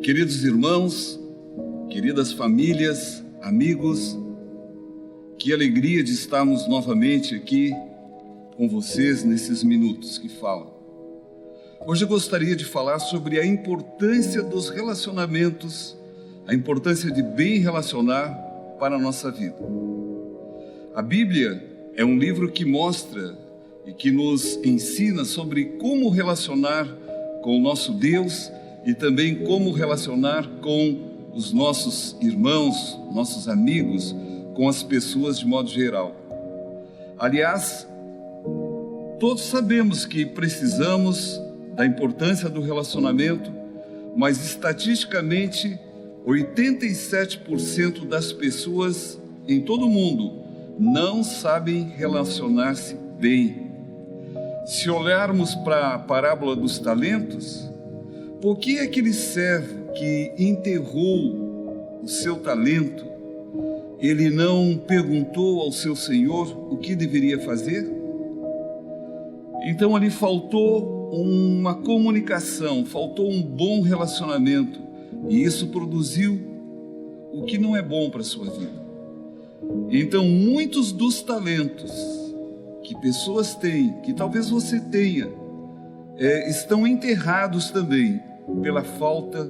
Queridos irmãos, queridas famílias, amigos, que alegria de estarmos novamente aqui com vocês nesses minutos que falam. Hoje eu gostaria de falar sobre a importância dos relacionamentos, a importância de bem relacionar para a nossa vida. A Bíblia é um livro que mostra e que nos ensina sobre como relacionar com o nosso Deus e também como relacionar com os nossos irmãos, nossos amigos, com as pessoas de modo geral. Aliás, todos sabemos que precisamos da importância do relacionamento, mas estatisticamente 87% das pessoas em todo o mundo não sabem relacionar-se bem. Se olharmos para a parábola dos talentos, por que aquele servo que enterrou o seu talento, ele não perguntou ao seu senhor o que deveria fazer? Então ali faltou uma comunicação, faltou um bom relacionamento, e isso produziu o que não é bom para a sua vida. Então muitos dos talentos que pessoas têm, que talvez você tenha, estão enterrados também pela falta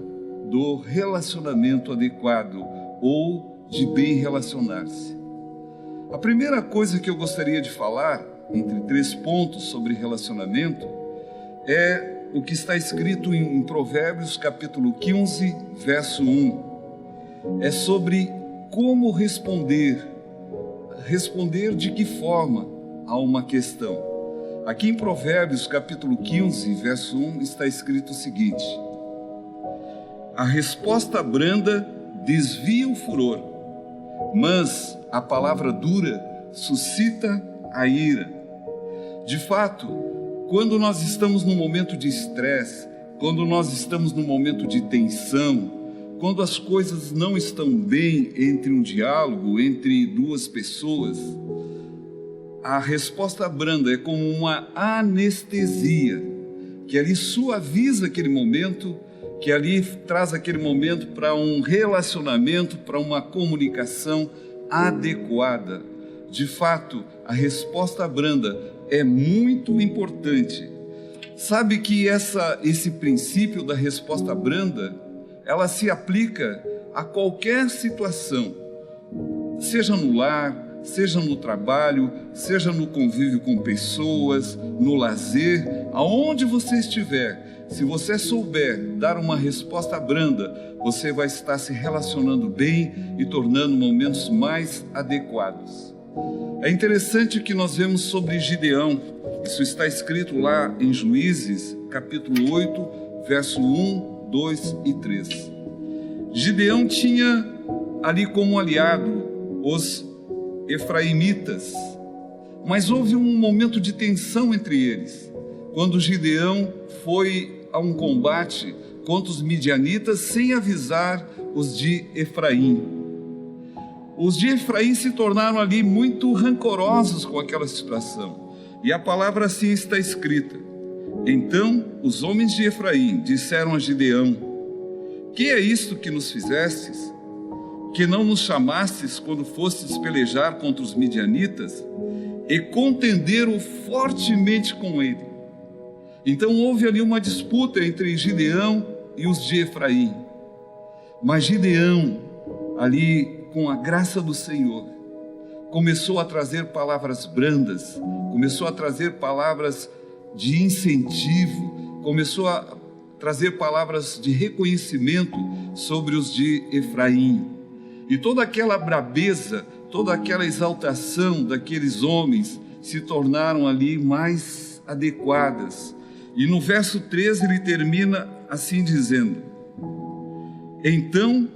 do relacionamento adequado ou de bem relacionar-se. A primeira coisa que eu gostaria de falar, entre 3 pontos sobre relacionamento, é o que está escrito em Provérbios capítulo 15, verso 1. É sobre como responder de que forma a uma questão. Aqui em Provérbios capítulo 15, verso 1, está escrito o seguinte: a resposta branda desvia o furor, mas a palavra dura suscita a ira. De fato, quando nós estamos num momento de estresse, quando nós estamos num momento de tensão, quando as coisas não estão bem entre um diálogo, entre duas pessoas, a resposta branda é como uma anestesia, que ali suaviza aquele momento, que ali traz aquele momento para um relacionamento, para uma comunicação adequada. De fato, a resposta branda é muito importante. Sabe que esse princípio da resposta branda, ela se aplica a qualquer situação, seja no lar, seja no trabalho, seja no convívio com pessoas, no lazer, aonde você estiver. Se você souber dar uma resposta branda, você vai estar se relacionando bem e tornando momentos mais adequados. É interessante que nós vemos sobre Gideão. Isso está escrito lá em Juízes, capítulo 8, verso 1, 2 e 3. Gideão tinha ali como aliado os efraimitas, mas houve um momento de tensão entre eles, quando Gideão foi a um combate contra os midianitas sem avisar os de Efraim. Os de Efraim se tornaram ali muito rancorosos com aquela situação, e a palavra assim está escrita: então os homens de Efraim disseram a Gideão: que é isto que nos fizestes? Que não nos chamastes quando fostes pelejar contra os midianitas? E contenderam fortemente com ele. Então houve ali uma disputa entre Gideão e os de Efraim. Mas Gideão, ali com a graça do Senhor, começou a trazer palavras brandas, começou a trazer palavras de incentivo, começou a trazer palavras de reconhecimento sobre os de Efraim. E toda aquela brabeza, toda aquela exaltação daqueles homens se tornaram ali mais adequadas. E no verso 13 ele termina assim dizendo: então,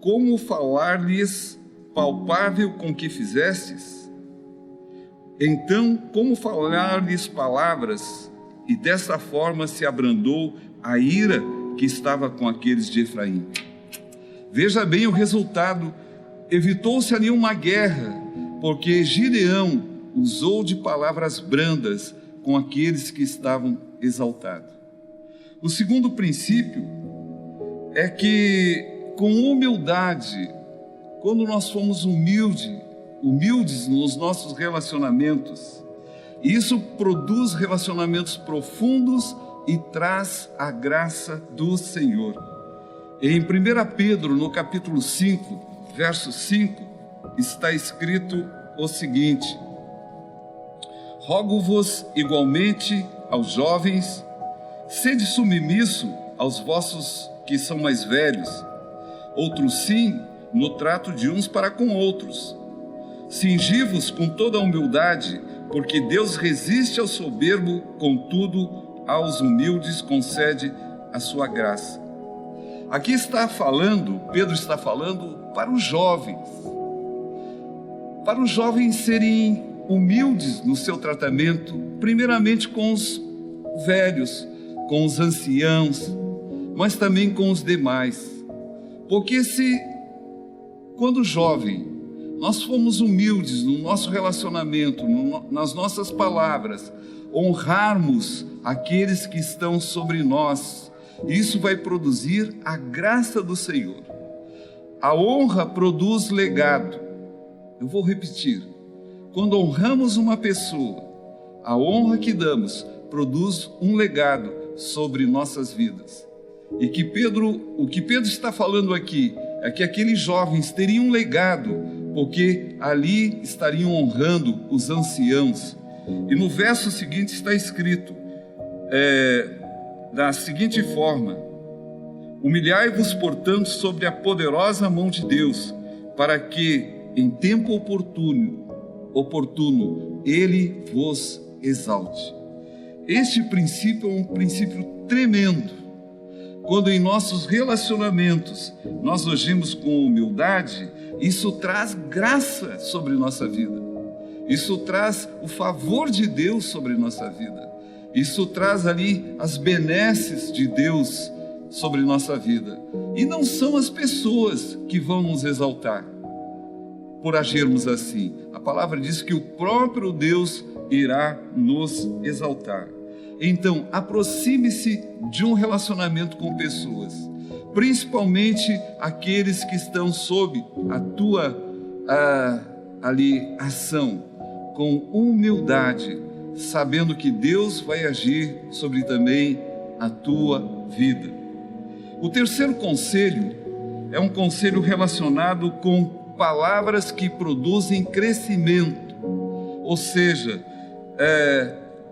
como falar-lhes palpável com que fizestes? Então, como falar-lhes palavras? E dessa forma se abrandou a ira que estava com aqueles de Efraim. Veja bem o resultado. Evitou-se ali uma guerra, porque Gideão usou de palavras brandas com aqueles que estavam exaltados. O segundo princípio é que com humildade, quando nós formos humildes nos nossos relacionamentos, isso produz relacionamentos profundos e traz a graça do Senhor. Em 1 Pedro, no capítulo 5, verso 5, está escrito o seguinte: rogo-vos igualmente aos jovens, sede submisso aos vossos que são mais velhos, outros sim, no trato de uns para com outros. Cingi-vos com toda a humildade, porque Deus resiste ao soberbo, contudo, aos humildes concede a sua graça. Aqui está falando, Pedro está falando para os jovens serem humildes no seu tratamento, primeiramente com os velhos, com os anciãos, mas também com os demais. Porque se, quando jovem, nós formos humildes no nosso relacionamento, nas nossas palavras, honrarmos aqueles que estão sobre nós, isso vai produzir a graça do Senhor. A honra produz legado. Eu vou repetir. Quando honramos uma pessoa, a honra que damos produz um legado sobre nossas vidas. E o que Pedro está falando aqui é que aqueles jovens teriam um legado, porque ali estariam honrando os anciãos. E no verso seguinte está escrito da seguinte forma: humilhai-vos, portanto, sobre a poderosa mão de Deus, para que, em tempo oportuno, Ele vos exalte. Este princípio é um princípio tremendo. Quando em nossos relacionamentos nós agimos com humildade, isso traz graça sobre nossa vida. Isso traz o favor de Deus sobre nossa vida. Isso traz ali as benesses de Deus sobre nossa vida. E não são as pessoas que vão nos exaltar por agirmos assim. A palavra diz que o próprio Deus irá nos exaltar. Então, aproxime-se de um relacionamento com pessoas, principalmente aqueles que estão sob a tua ação, com humildade, sabendo que Deus vai agir sobre também a tua vida. O terceiro conselho é um conselho relacionado com palavras que produzem crescimento, ou seja,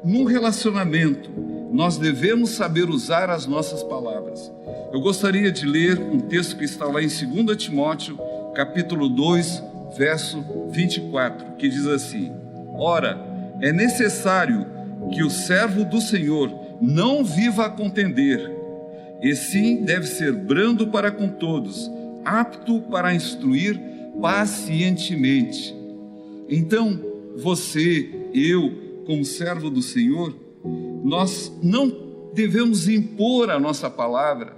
num relacionamento, nós devemos saber usar as nossas palavras. Eu gostaria de ler um texto que está lá em 2 Timóteo, capítulo 2, verso 24, que diz assim: ora, é necessário que o servo do Senhor não viva a contender, e sim deve ser brando para com todos, apto para instruir pacientemente. Então, você, eu, como servo do Senhor, nós não devemos impor a nossa palavra,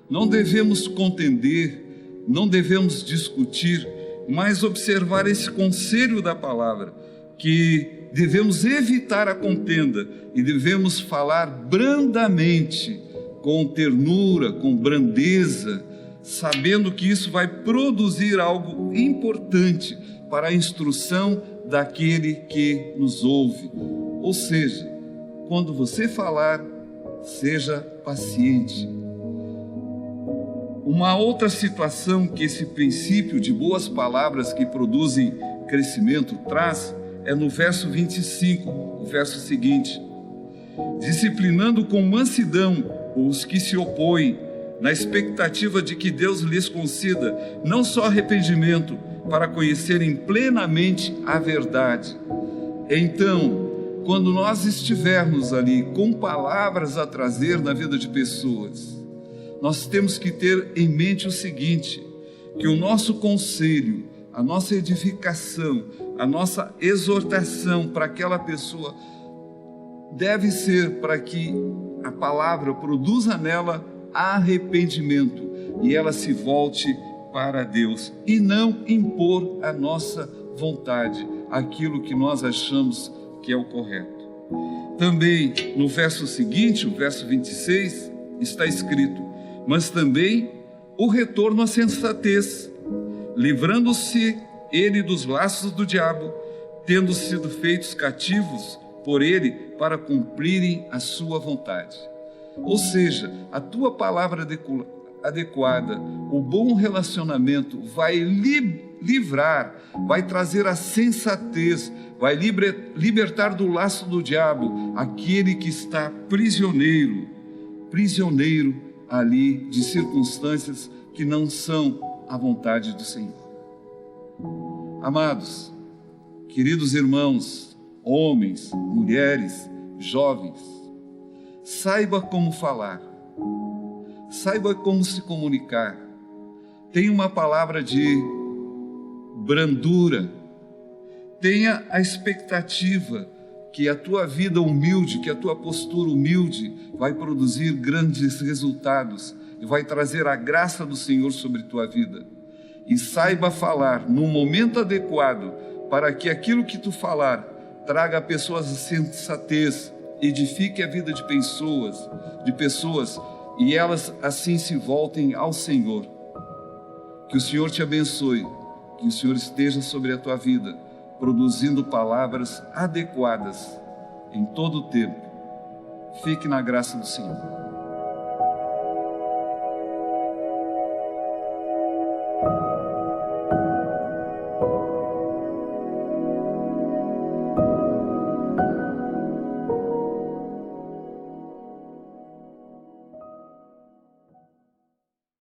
não devemos contender, não devemos discutir, mas observar esse conselho da palavra, que devemos evitar a contenda e devemos falar brandamente, com ternura, com brandeza, sabendo que isso vai produzir algo importante para a instrução daquele que nos ouve. Ou seja, quando você falar, seja paciente. Uma outra situação que esse princípio de boas palavras que produzem crescimento traz é no verso 25, o verso seguinte: disciplinando com mansidão os que se opõem, na expectativa de que Deus lhes conceda não só arrependimento, para conhecerem plenamente a verdade. Então, quando nós estivermos ali com palavras a trazer na vida de pessoas, nós temos que ter em mente o seguinte: que o nosso conselho, a nossa edificação, a nossa exortação para aquela pessoa deve ser para que a palavra produza nela arrependimento e ela se volte para Deus, e não impor a nossa vontade, aquilo que nós achamos que é o correto. Também no verso seguinte, o verso 26, está escrito: mas também o retorno à sensatez, livrando-se ele dos laços do diabo, tendo sido feitos cativos por ele para cumprirem a sua vontade. Ou seja, a tua palavra adequada, o bom relacionamento vai livrar, vai trazer a sensatez, vai libertar do laço do diabo aquele que está prisioneiro ali de circunstâncias que não são a vontade do Senhor. Amados, queridos irmãos, homens, mulheres, jovens, saiba como falar, saiba como se comunicar. Tenha uma palavra de brandura, tenha a expectativa que a tua vida humilde, que a tua postura humilde vai produzir grandes resultados e vai trazer a graça do Senhor sobre tua vida. E saiba falar no momento adequado, para que aquilo que tu falar traga a pessoas a sensatez, edifique a vida de pessoas e elas assim se voltem ao Senhor. Que o Senhor te abençoe, que o Senhor esteja sobre a tua vida, produzindo palavras adequadas em todo o tempo. Fique na graça do Senhor.